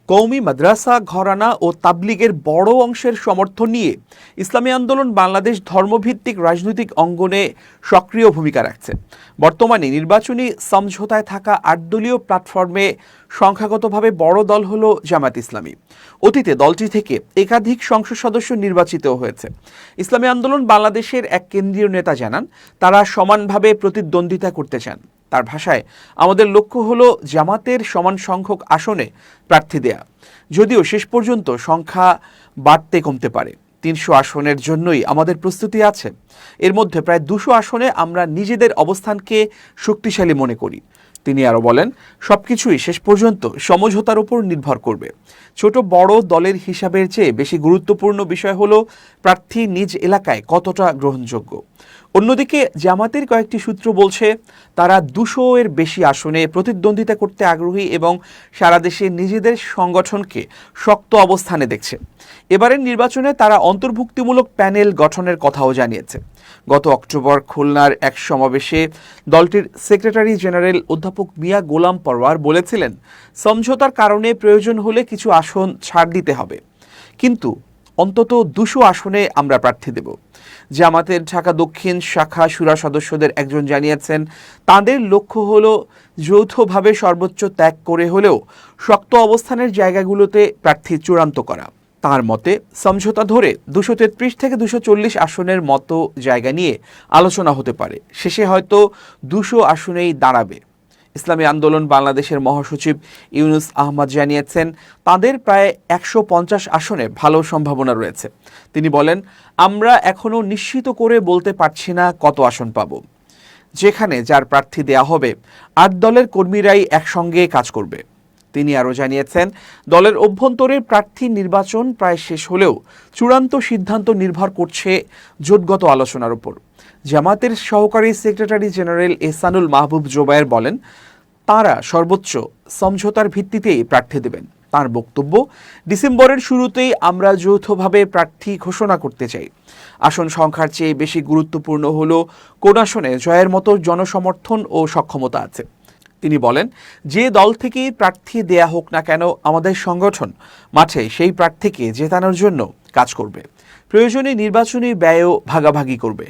কওমি মাদ্রাসা ঘরানা ও তাবলিগের বড় অংশের সমর্থন নিয়ে ইসলামী আন্দোলন বাংলাদেশ ধর্মভিত্তিক রাজনৈতিক অঙ্গনে সক্রিয় ভূমিকা রাখছে। বর্তমানে নির্বাচনী সমঝোতায় থাকা ৮ দলীয় প্ল্যাটফর্মে সংখ্যাগতভাবে বড় দল হল জামায়াত ইসলামী। অতীতে দলটি থেকে একাধিক সংসদ সদস্য নির্বাচিত হয়েছে। ইসলামী আন্দোলন বাংলাদেশের এক কেন্দ্রীয় নেতা জানান, তারা সমানভাবে প্রতিদ্বন্দ্বিতা করতে চান। তার ভাষায়, আমাদের লক্ষ্য হলো জামাতের সমান সংখ্যক আসনে প্রার্থী দেয়া, যদিও শেষ পর্যন্ত সংখ্যা বাড়তে কমতে পারে। ৩০০ আসনের জন্যই আমাদের প্রস্তুতি আছে। এর মধ্যে প্রায় ২০০ আসনে আমরা নিজেদের অবস্থানকে শক্তিশালী মনে করি। তিনি আরও বলেন, সবকিছুই শেষ পর্যন্ত সমঝোতার উপর নির্ভর করবে। ছোট বড় দলের হিসাবের চেয়ে বেশি গুরুত্বপূর্ণ বিষয় হলো প্রার্থী নিজ এলাকায় কতটা গ্রহণযোগ্য। অন্যদিকে জামাতের কয়েকটি সূত্র বলছে, তারা ২০০-এর বেশি আসনে প্রতিদ্বন্দ্বিতা করতে আগ্রহী এবং সারা দেশে নিজেদের সংগঠনকে শক্ত অবস্থানে দেখছে। এবারের নির্বাচনে তারা অন্তর্ভুক্তিমূলক প্যানেল গঠনের কথাও জানিয়েছে। গত অক্টোবর খুলনার এক সমাবেশে দলটির সেক্রেটারি জেনারেল অধ্যাপক মিয়া গোলাম পরওয়ার বলেছিলেন, সমঝোতার কারণে প্রয়োজন হলে কিছু আসন ছাড় দিতে হবে, কিন্তু অন্তত ২০০ আসনে আমরা প্রার্থী দেব। জামাতের ঢাকা দক্ষিণ শাখা শুরা সদস্যদের একজন জানিয়েছেন, তাদের লক্ষ্য হল যৌথভাবে সর্বোচ্চ ত্যাগ করে হলেও শক্ত অবস্থানের জায়গাগুলোতে প্রার্থী চূড়ান্ত করা। তার মতে, সমঝোতা ধরে ২৩৩ থেকে ২৪০ আসনের মতো জায়গা নিয়ে আলোচনা হতে পারে। শেষে হয়তো ২০০ আসনেই দাঁড়াবে। ইসলামী আন্দোলন বাংলাদেশের মহাসচিব ইউনুস আহমদ জানিয়েছেন, তাদের প্রায় ১৫০ আসনে ভালো সম্ভাবনা রয়েছে। তিনি বলেন, আমরা এখনও নিশ্চিত করে বলতে পারছি না কত আসন পাব। যেখানে যার প্রার্থী দেয়া হবে, ৮ দলের কর্মীরাই একসঙ্গে কাজ করবে। তিনি আরও জানিয়েছেন, দলের অভ্যন্তরে প্রার্থী নির্বাচন প্রায় শেষ হলেও চূড়ান্ত সিদ্ধান্ত নির্ভর করছে জোটগত আলোচনার উপর। জামাতের সহকারী সেক্রেটারি জেনারেল এহসানুল মাহবুব জোবায়ের বলেন, তাঁরা সর্বোচ্চ সমঝোতার ভিত্তিতেই প্রার্থী দেবেন। তার বক্তব্য, ডিসেম্বরের শুরুতেই আমরা যৌথভাবে প্রার্থী ঘোষণা করতে চাই। আসন সংখ্যার চেয়ে বেশি গুরুত্বপূর্ণ হল কোন আসনে জয়ের মতো জনসমর্থন ও সক্ষমতা আছে। তিনি বলেন, যে দল থেকেই প্রার্থী দেয়া হোক না কেন, আমাদের সংগঠন মাঠে সেই প্রার্থীকে জেতানোর জন্য কাজ করবে। প্রয়োজনে নির্বাচনী ব্যয়ও ভাগাভাগি করবে।